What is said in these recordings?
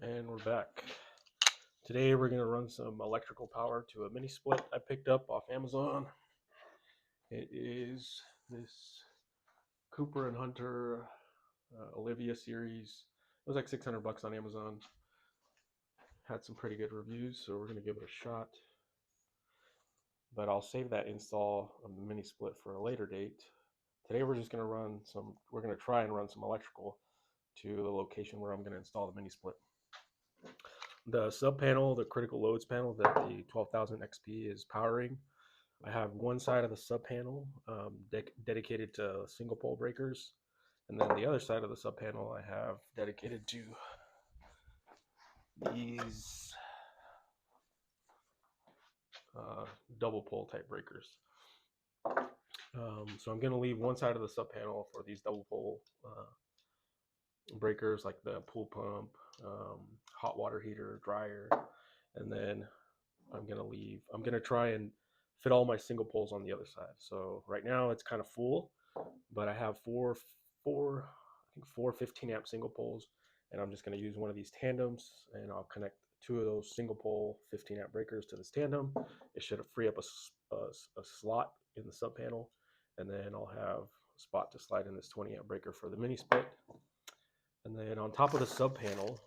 And we're back. Today we're going to run some electrical power to a mini split I picked up off Amazon. It is this Cooper and Hunter Olivia series. It was like 600 bucks on Amazon. Had some pretty good reviews, so we're going to give it a shot. But I'll save that install of the mini split for a later date. Today we're just going to try and run some electrical to the location where I'm going to install the mini split. The sub panel, the critical loads panel that the 12,000 XP is powering, I have one side of the sub panel dedicated to single pole breakers, and then the other side of the sub panel I have dedicated to these double pole type breakers. So I'm going to leave one side of the sub panel for these double pole breakers, like the pool pump, hot water heater, dryer, and then I'm going to try and fit all my single poles on the other side. So right now it's kind of full, but I have four 15 amp single poles, and I'm just going to use one of these tandems, and I'll connect two of those single pole 15 amp breakers to this tandem. It should free up a slot in the sub panel, and then I'll have a spot to slide in this 20 amp breaker for the mini split. And then on top of the sub panel,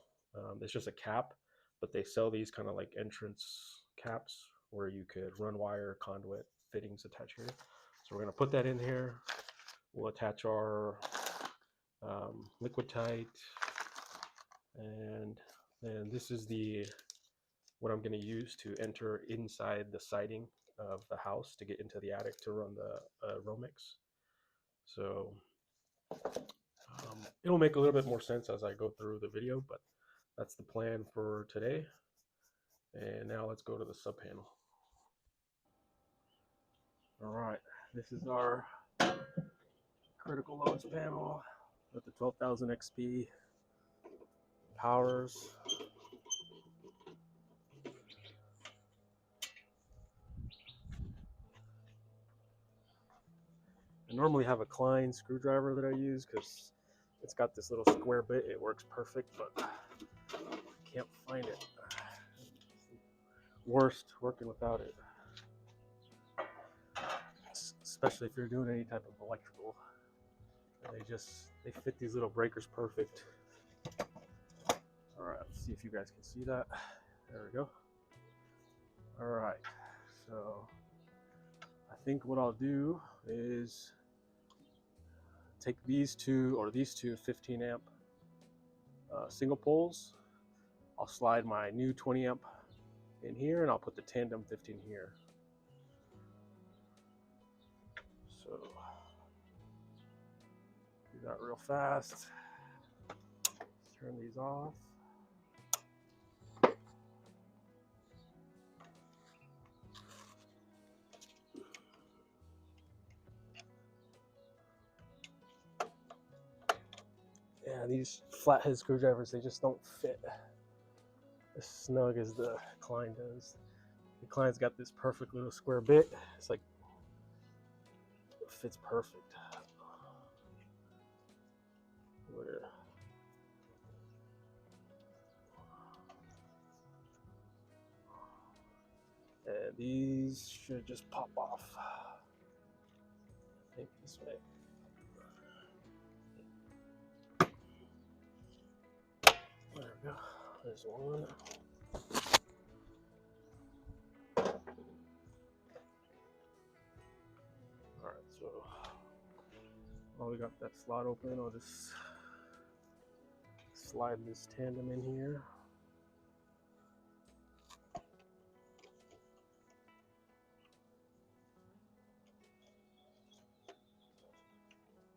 there's just a cap, but they sell these kind of like entrance caps where you could run wire, conduit, fittings attached here. So we're going to put that in here. We'll attach our liquid tight, and then this is what I'm going to use to enter inside the siding of the house to get into the attic to run the Romix. So it'll make a little bit more sense as I go through the video, but that's the plan for today. And now let's go to the sub panel. All right, this is our critical loads panel with the 12,000 XP powers. I normally have a Klein screwdriver that I use because it's got this little square bit. It works perfect, but I can't find it. Worst working without it, especially if you're doing any type of electrical. They fit these little breakers perfect. All right, let's see if you guys can see that. There we go. All right, so I think what I'll do is take these two 15 amp single poles. I'll slide my new 20 amp in here, and I'll put the tandem 15 here. So do that real fast. Let's turn these off. Yeah, these flathead screwdrivers, they just don't fit as snug as the Klein does. The Klein's got this perfect little square bit. It's like, it fits perfect. And these should just pop off. I think this way. There we go. There's one. Alright, so while we got that slot open, I'll just slide this tandem in here.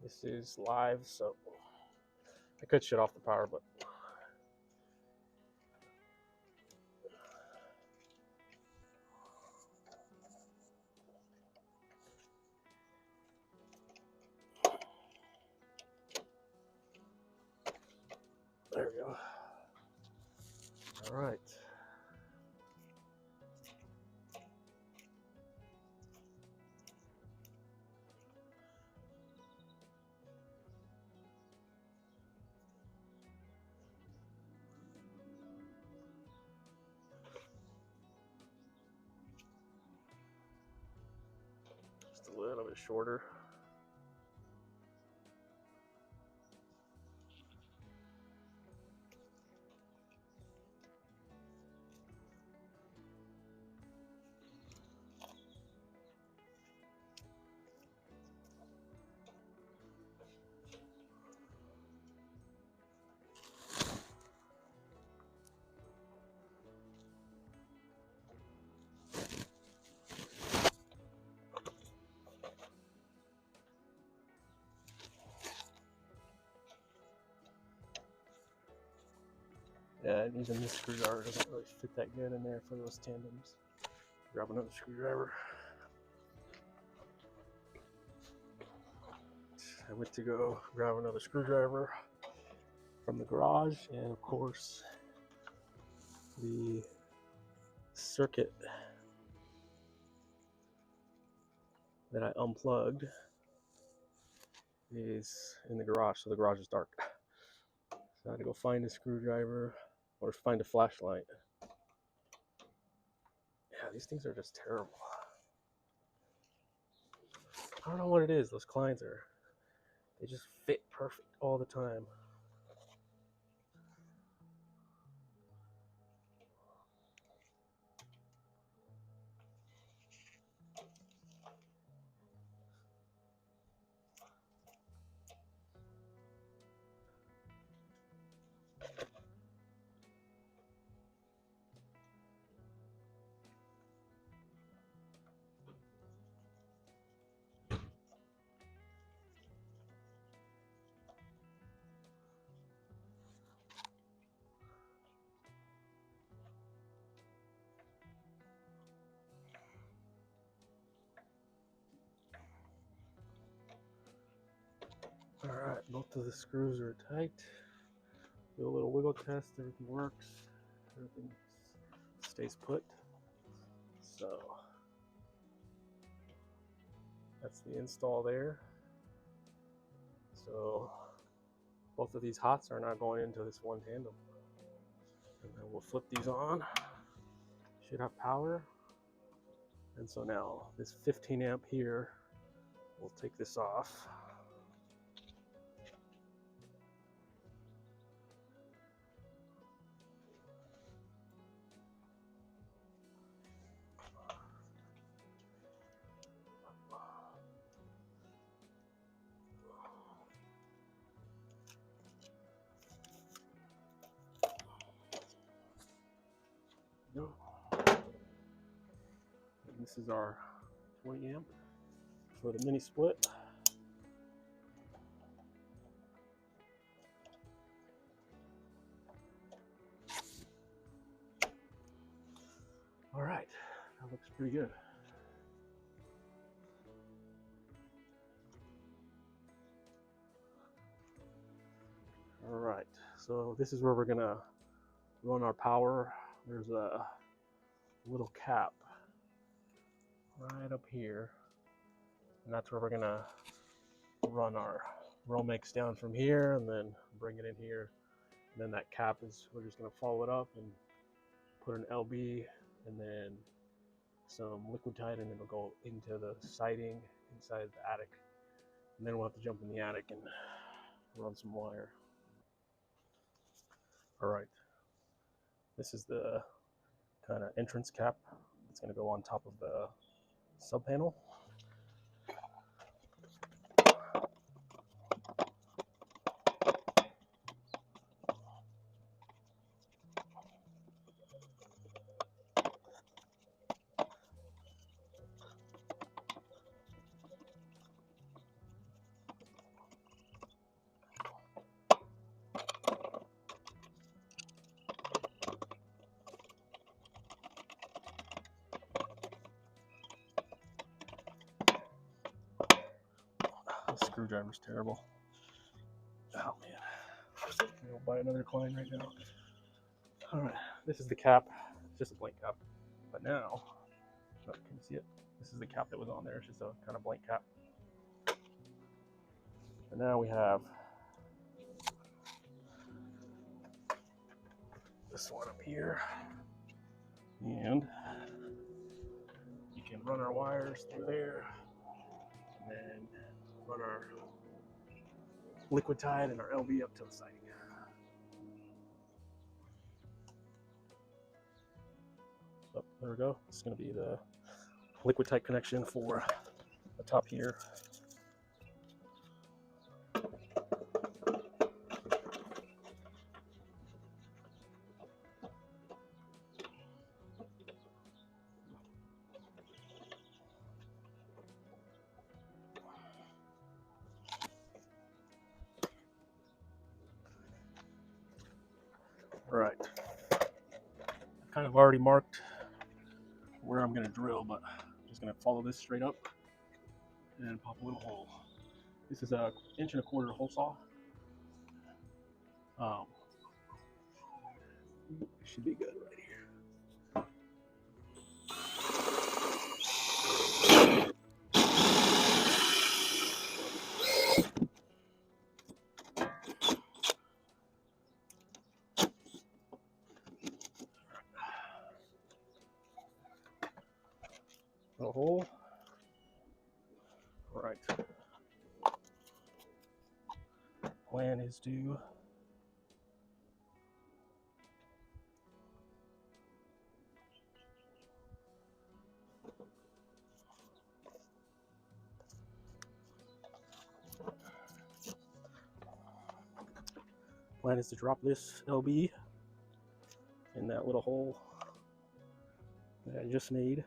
This is live, so I could shut off the power, but there we go. All right. is shorter. Yeah, and even this screwdriver doesn't really fit that good in there for those tandems. Grab another screwdriver. I went to go grab another screwdriver from the garage, and of course the circuit that I unplugged is in the garage, so the garage is dark. So I had to go find a screwdriver or find a flashlight. Yeah, these things are just terrible. I don't know what it is. Those clients they just fit perfect all the time. All right, both of the screws are tight. Do a little wiggle test. Everything works. Everything stays put. So that's the install there. So both of these hots are not going into this one tandem. And then we'll flip these on. Should have power. And so now this 15 amp here, we'll take this off. And this is our 20 amp for the mini split. All right, that looks pretty good. All right, so this is where we're gonna run our power. There's a little cap right up here, and that's where we're gonna run our Romex down from here and then bring it in here. And then that cap is, we're just gonna follow it up and put an LB and then some liquid tight, and it'll go into the siding inside the attic. And then we'll have to jump in the attic and run some wire. All right, this is the kind of entrance cap that's gonna go on top of the sub panel. The screwdriver's terrible. Oh man, I'll buy another Klein right now. All right, this is the cap. It's just a blank cap. But now, oh, can you see it? This is the cap that was on there. It's just a kind of blank cap. And now we have this one up here. And you can run our wires through there. and run our liquid tide and our LV up to the siding. So there we go. It's going to be the liquid tight connection for the top here. All right. I've kind of already marked where I'm going to drill, but I'm just going to follow this straight up and pop a little hole. This is a 1.25 inch hole saw. Should be good right here. Little hole. All right. Plan is to drop this LB in that little hole that I just made.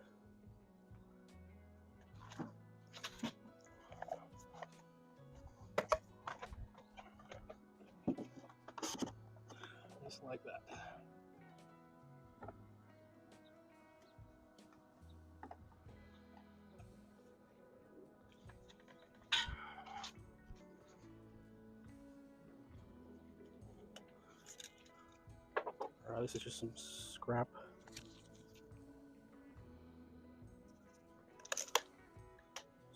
Just like that. Alright, this is just some scrap.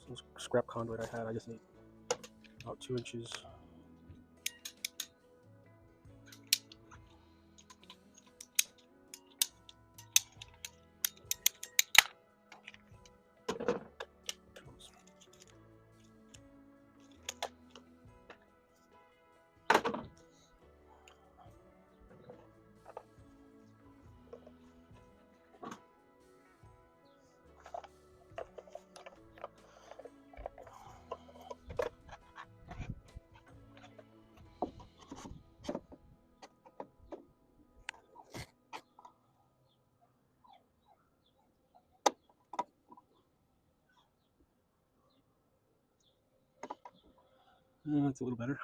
Some scrap conduit I had. I just need about 2 inches. That's a little better.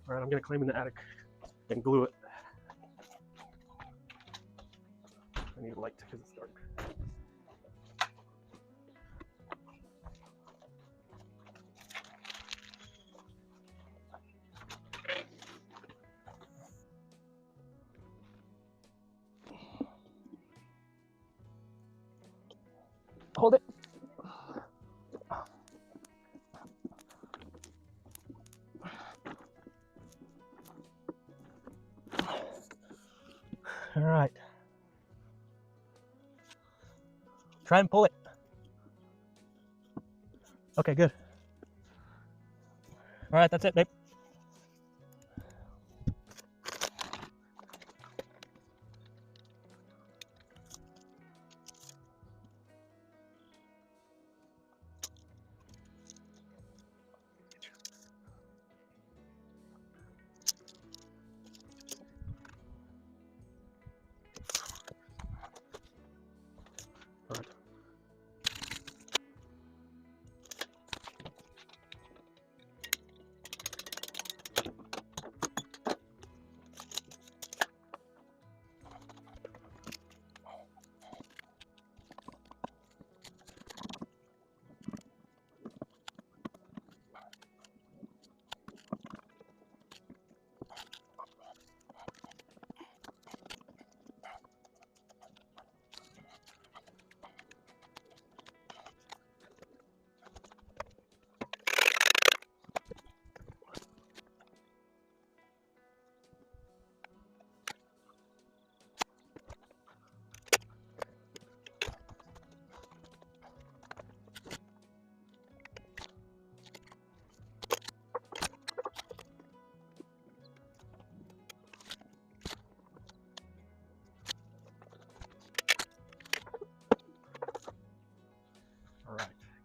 Alright, I'm going to climb in the attic and glue it. I need a light because it's dark. Hold it. All right. Try and pull it. Okay, good. All right, that's it, babe. All right.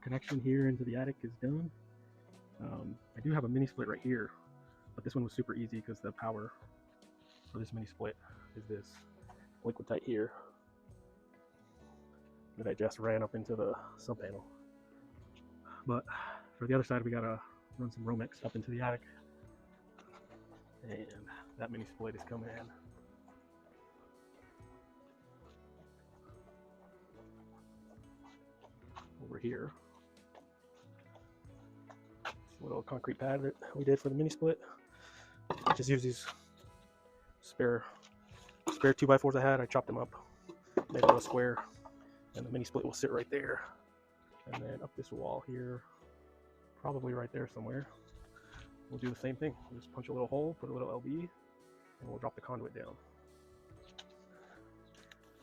connection here into the attic is done. I do have a mini split right here, but this one was super easy because the power for this mini split is this liquid tight here that I just ran up into the sub panel. But for the other side, we gotta run some Romex up into the attic, and that mini split is coming in. Over here. This little concrete pad that we did for the mini split. Just use these spare 2x4s I had. I chopped them up, made a little square, and the mini split will sit right there. And then up this wall here, probably right there somewhere, we'll do the same thing. We'll just punch a little hole, put a little LB, and we'll drop the conduit down.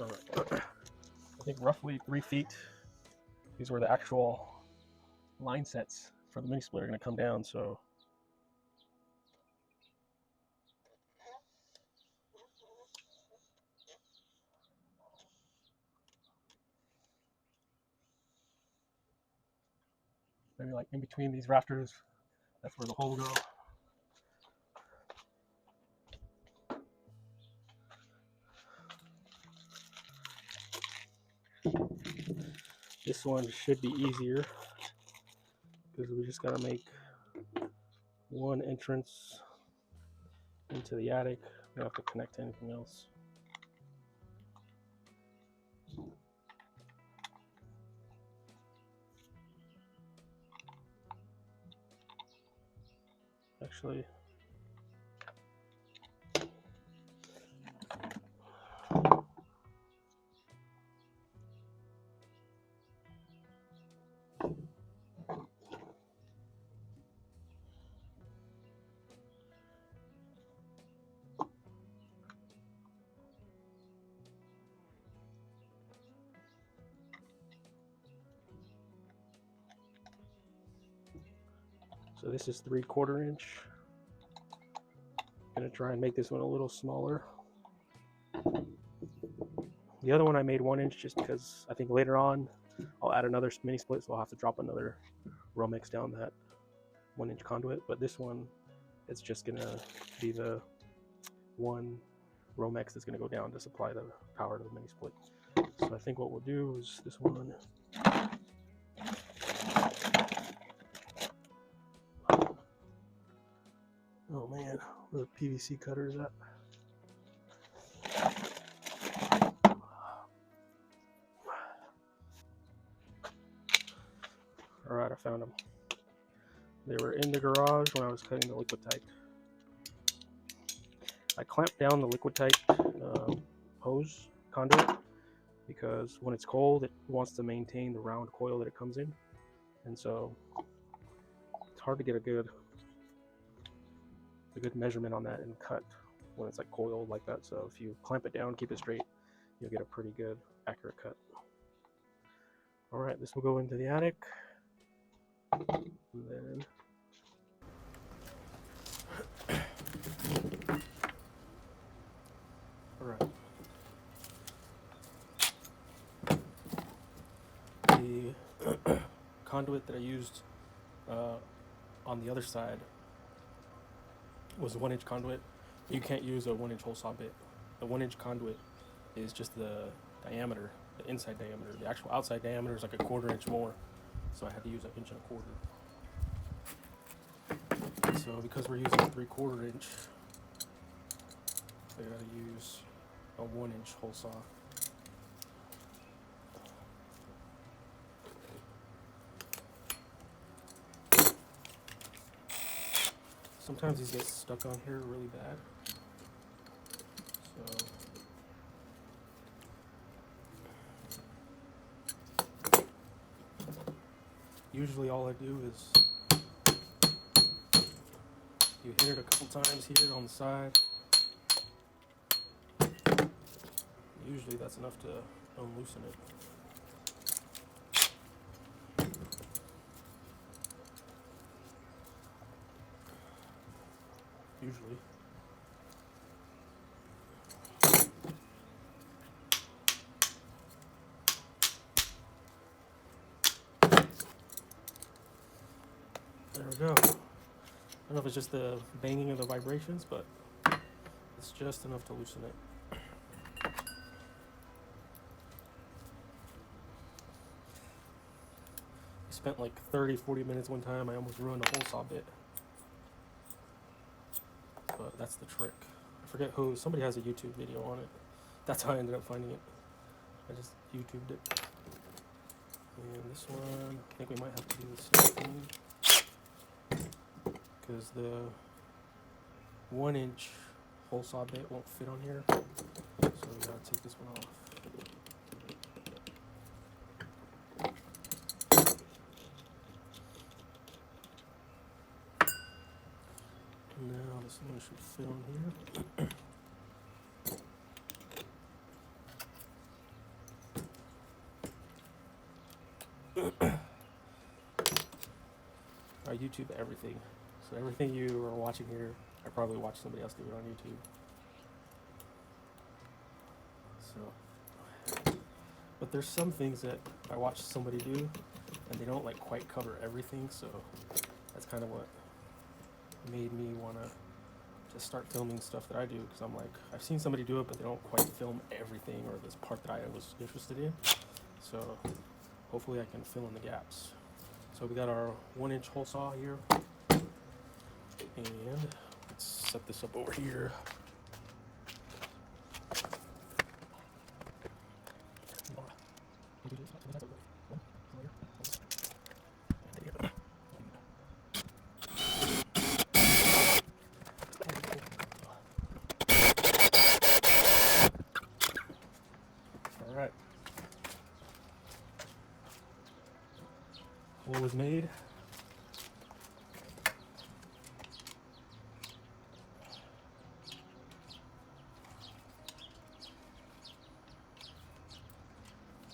All right. I think roughly 3 feet is where the actual line sets for the mini split are going to come down. So maybe like in between these rafters, that's where the hole will go. This one should be easier because we just got to make one entrance into the attic. We don't have to connect to anything else. Actually, so this is 3/4 inch. I'm gonna try and make this one a little smaller. The other one I made 1 inch just because I think later on I'll add another mini split, so I'll have to drop another Romex down that 1 inch conduit. But this one, it's just gonna be the one Romex that's gonna go down to supply the power to the mini split. So I think what we'll do is this one. Oh man, where the PVC cutter is at? All right, I found them. They were in the garage when I was cutting the liquid tight. I clamped down the liquid tight hose conduit because when it's cold, it wants to maintain the round coil that it comes in, and so it's hard to get a good measurement on that and cut when it's like coiled like that. So if you clamp it down, keep it straight, you'll get a pretty good accurate cut. All right, this will go into the attic, and then all right, the conduit that I used on the other side was a 1 inch conduit. You can't use a 1 inch hole saw bit. The 1 inch conduit is just the diameter, the inside diameter. The actual outside diameter is like a 1/4 inch more, so I had to use 1 1/4 inch. So because we're using 3/4 inch, I gotta use a 1 inch hole saw. Sometimes these get stuck on here really bad. So usually all I do is you hit it a couple times here on the side. Usually that's enough to unloosen it. Usually. we go. I don't know if it's just the banging of the vibrations, but it's just enough to loosen it. I spent like 30-40 minutes one time. I almost ruined the whole saw bit. But that's the trick. I forget who, somebody has a YouTube video on it. That's how I ended up finding it. I just YouTubed it. And this one, I think we might have to do the same thing, because the 1-inch hole saw bit won't fit on here. So we gotta take this one off. Now this one should fit on here. I YouTube everything, so everything you are watching here, I probably watched somebody else do it on YouTube. So, but there's some things that I watch somebody do, and they don't like quite cover everything. So that's kind of what made me want to just start filming stuff that I do, because I'm like, I've seen somebody do it, but they don't quite film everything or this part that I was interested in. So hopefully I can fill in the gaps. So we got our 1-inch hole saw here, and let's set this up over here. All right. Hole was made.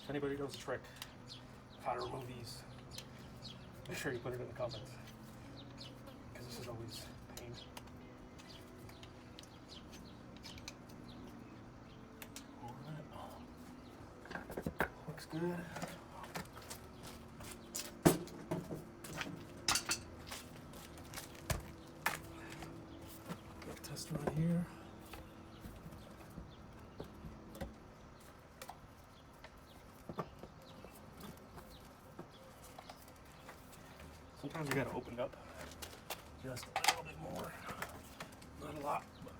If anybody knows a trick of how to remove these, make sure you put it in the comments, because this is always a pain. All right. Looks good. Test right here. Sometimes you gotta open it up just a little bit more. Not a lot, but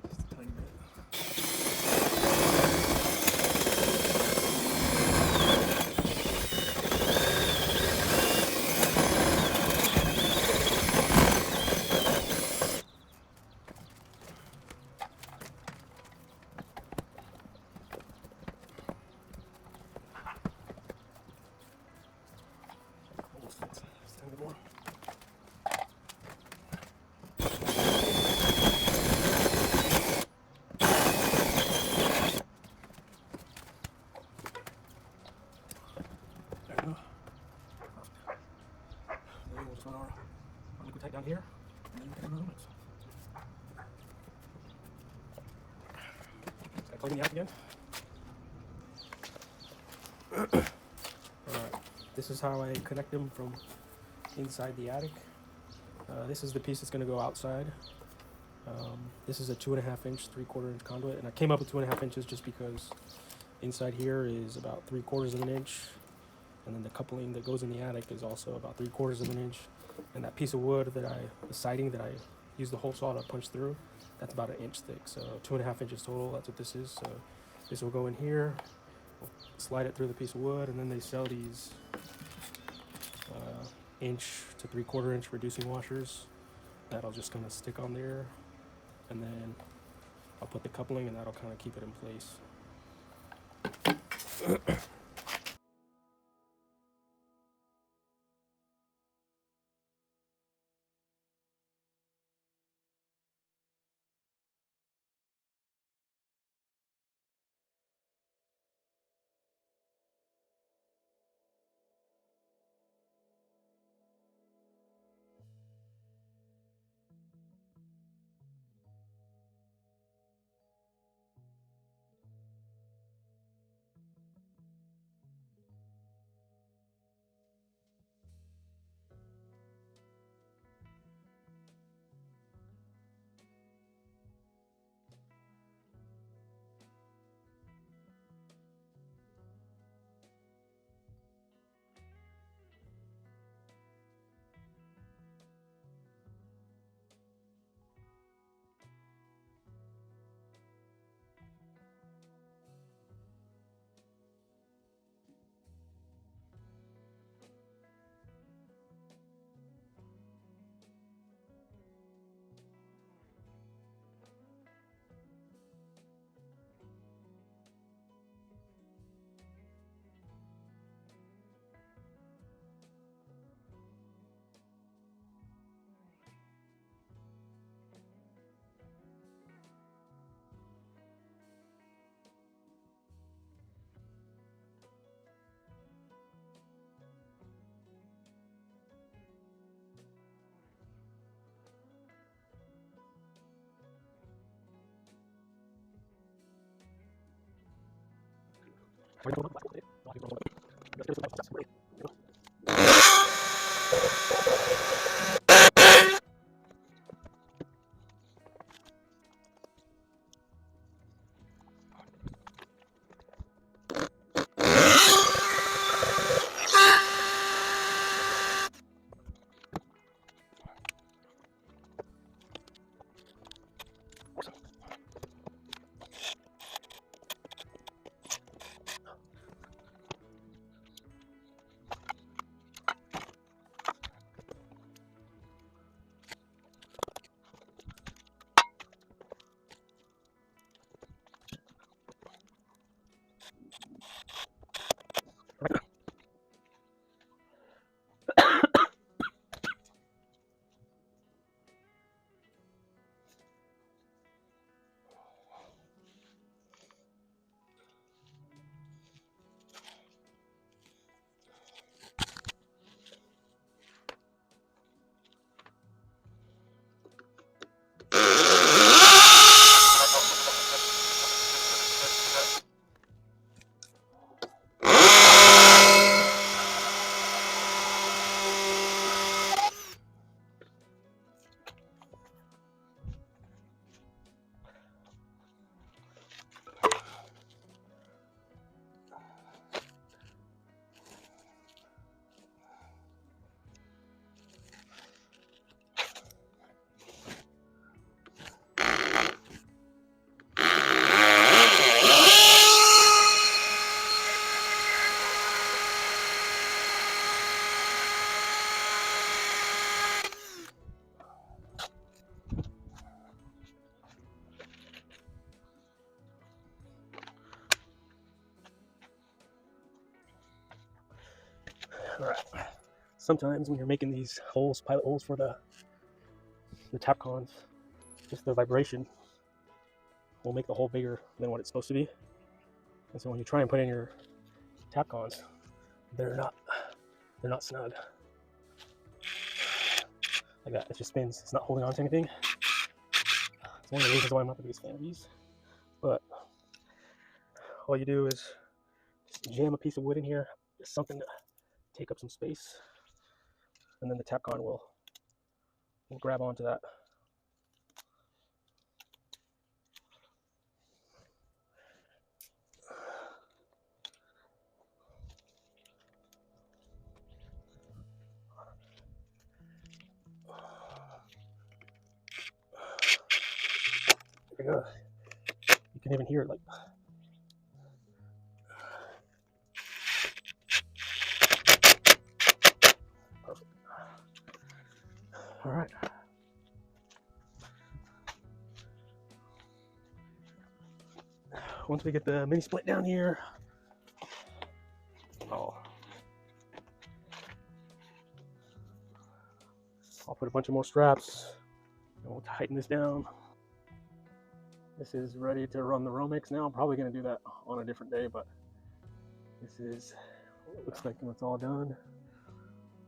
just a tiny bit. Almost fits. Just a tiny bit more. There we go. Then we'll just run our liquid tight down here, and then we can run it. Just gotta plug in the app again. Alright, this is how I connect them from inside the attic. This is the piece that's going to go outside. This is a 2.5 inch, 3/4 inch conduit, and I came up with 2.5 inches just because inside here is about 3/4 of an inch, and then the coupling that goes in the attic is also about 3/4 of an inch, and that piece of wood that the siding that I used the hole saw to punch through, that's about 1 inch thick, so 2.5 inches total. That's what this is. So this will go in here, we'll slide it through the piece of wood, and then they sell these 1 to 3/4 inch reducing washers that'll just kind of stick on there, and then I'll put the coupling, and that'll kind of keep it in place. All right. Sometimes when you're making these holes, pilot holes for the tap cons, just the vibration will make the hole bigger than what it's supposed to be. And so when you try and put in your tap cons, they're not snug. Like that, it just spins. It's not holding on to anything. It's one of the reasons why I'm not the biggest fan of these. But all you do is just jam a piece of wood in here, just something to take up some space, and then the tap con will grab onto that. There you go. You can even hear it like. Perfect. All right. Once we get the mini split down here, I'll put a bunch of more straps and we'll tighten this down. This is ready to run the Romex now. I'm probably going to do that on a different day, but this is what it looks like when it's all done.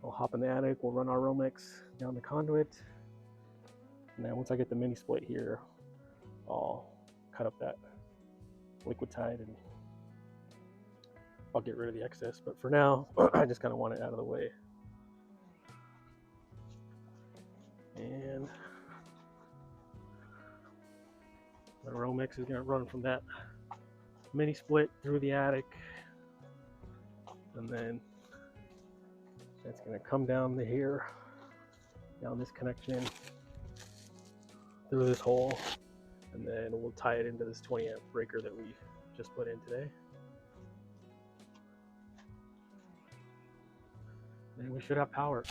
We'll hop in the attic, we'll run our Romex down the conduit, and then once I get the mini split here, I'll cut up that liquid tide and I'll get rid of the excess. But for now, I just kind of want it out of the way. And the Romex is going to run from that mini split through the attic, and then it's going to come down to here, down this connection, through this hole, and then we'll tie it into this 20 amp breaker that we just put in today. And we should have power.